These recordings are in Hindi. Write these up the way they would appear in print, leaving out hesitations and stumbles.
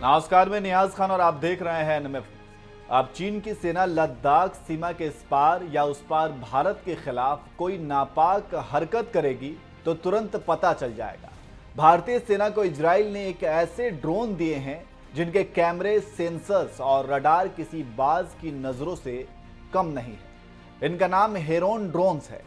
नमस्कार, मैं नियाज खान और आप देख रहे हैं एनएमएफ। अब चीन की सेना लद्दाख सीमा के इस पार या उस पार भारत के खिलाफ कोई नापाक हरकत करेगी तो तुरंत पता चल जाएगा। भारतीय सेना को इजराइल ने एक ऐसे ड्रोन दिए हैं जिनके कैमरे, सेंसर्स और रडार किसी बाज की नजरों से कम नहीं है। इनका नाम हेरोन ड्रोन्स है।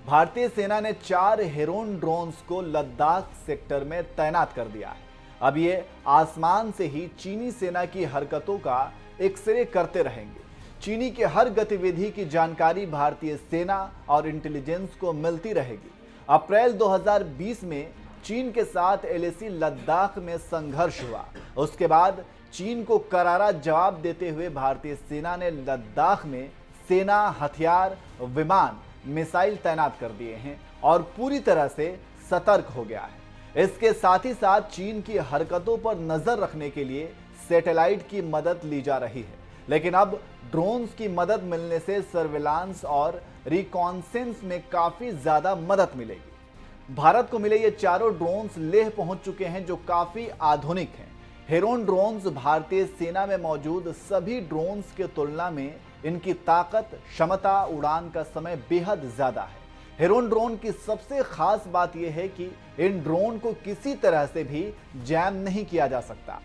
भारतीय सेना ने 4 हेरोन ड्रोन्स को लद्दाख सेक्टर में तैनात कर दिया है। अब ये आसमान से ही चीनी सेना की हरकतों का एक्सरे करते रहेंगे। चीनी की हर गतिविधि की जानकारी भारतीय सेना और इंटेलिजेंस को मिलती रहेगी। अप्रैल 2020 में चीन के साथ एलएसी लद्दाख में संघर्ष हुआ। उसके बाद चीन को करारा जवाब देते हुए भारतीय सेना ने लद्दाख में सेना, हथियार, विमान, मिसाइल तैनात कर दिए हैं और पूरी तरह से सतर्क हो गया है। इसके साथ ही साथ चीन की हरकतों पर नजर रखने के लिए सैटेलाइट की मदद ली जा रही है। लेकिन अब ड्रोन्स की मदद मिलने से सर्विलांस और रिकॉन्सेंस में काफी ज्यादा मदद मिलेगी। भारत को मिले ये चारों ड्रोन्स लेह पहुंच चुके हैं, जो काफी आधुनिक हैं। हेरोन ड्रोन्स भारतीय सेना में मौजूद सभी ड्रोन्स के तुलना में इनकी ताकत, क्षमता, उड़ान का समय बेहद ज्यादा है। हेरोन ड्रोन की सबसे खास बात यह है कि इन ड्रोन को किसी तरह से भी जैम नहीं किया जा सकता,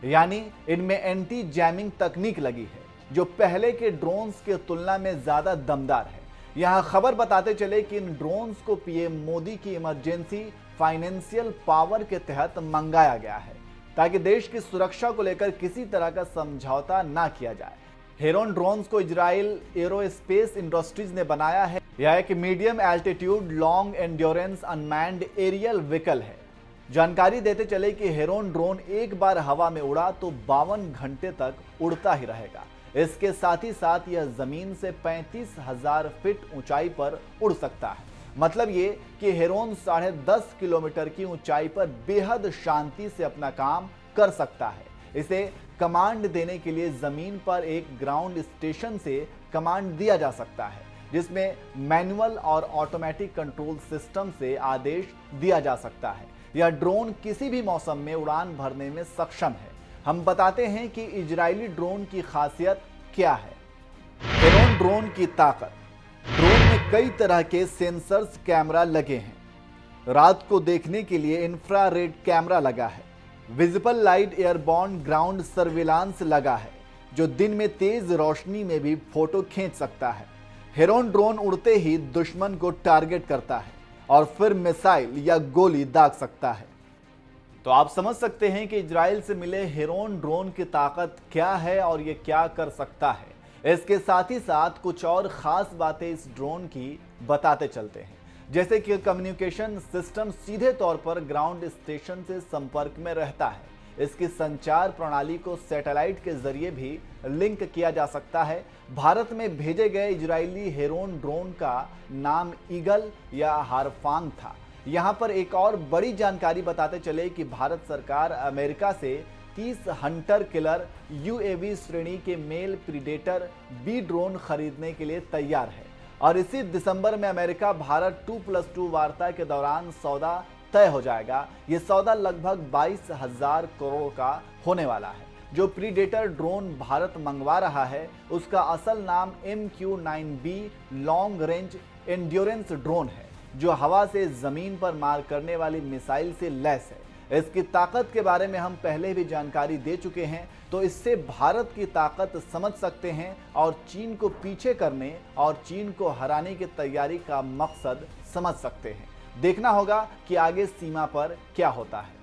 यानी इनमें एंटी जैमिंग तकनीक लगी है, जो पहले के ड्रोन्स के तुलना में ज्यादा दमदार है। यहां खबर बताते चले कि इन ड्रोन्स को पीएम मोदी की इमरजेंसी फाइनेंशियल पावर के तहत मंगाया गया है, ताकि देश की सुरक्षा को लेकर किसी तरह का समझौता ना किया जाए। हेरोन ड्रोन्स को इजराइल एरोस्पेस इंडस्ट्रीज ने बनाया है। यह एक medium altitude long endurance unmanned aerial vehicle है। जानकारी देते चले कि हेरोन ड्रोन एक बार हवा में उड़ा तो 52 घंटे तक उड़ता ही रहेगा। इसके साथ ही साथ यह जमीन से 35,000 फीट ऊंचाई पर उड़ सकता है। मतलब ये कि हेरोन 10.5 किलोमीटर की ऊंचाई पर बेहद शांति से अपना काम कर सकता है। इसे कमांड देने के लिए जमीन पर एक ग्राउंड स्टेशन से कमांड दिया जा सकता है, जिसमें मैनुअल और ऑटोमेटिक कंट्रोल सिस्टम से आदेश दिया जा सकता है। यह ड्रोन किसी भी मौसम में उड़ान भरने में सक्षम है। हम बताते हैं कि इजरायली ड्रोन की खासियत क्या है। हेरोन ड्रोन की ताकत। ड्रोन में कई तरह के सेंसर्स, कैमरा लगे हैं। रात को देखने के लिए इंफ्रारेड कैमरा लगा है। Visible light airborne ground surveillance लगा है, जो दिन में तेज रोशनी में भी फोटो खींच सकता है। हेरोन ड्रोन उड़ते ही दुश्मन को टारगेट करता है और फिर मिसाइल या गोली दाग सकता है। तो आप समझ सकते हैं कि इजराइल से मिले हेरोन ड्रोन की ताकत क्या है और ये क्या कर सकता है। इसके साथ ही साथ कुछ और खास बातें इस ड्रोन की बताते चलते हैं, जैसे कि कम्युनिकेशन सिस्टम सीधे तौर पर ग्राउंड स्टेशन से संपर्क में रहता है। इसकी संचार प्रणाली को सैटेलाइट के जरिए भी लिंक किया जा सकता है। भारत में भेजे गए इजरायली हेरोन ड्रोन का नाम ईगल या हारफांग था। यहां पर एक और बड़ी जानकारी बताते चले कि भारत सरकार अमेरिका से 30 हंटर किलर यूएवी श्रेणी के मेल प्रीडेटर बी ड्रोन खरीदने के लिए तैयार है और इसी दिसंबर में अमेरिका भारत 2+2 वार्ता के दौरान सौदा तय हो जाएगा। यह सौदा लगभग 22,000 करोड़ का होने वाला है। जो प्रीडेटर ड्रोन भारत मंगवा रहा है, उसका असल नाम MQ-9B long range endurance drone है, जो हवा से जमीन पर मार करने वाली मिसाइल से लैस है। इसकी ताकत के बारे में हम पहले भी जानकारी दे चुके हैं, तो इससे भारत की ताकत समझ सकते हैं और चीन को पीछे करने और चीन को हराने की तैयारी का मकसद समझ सकते हैं। देखना होगा कि आगे सीमा पर क्या होता है।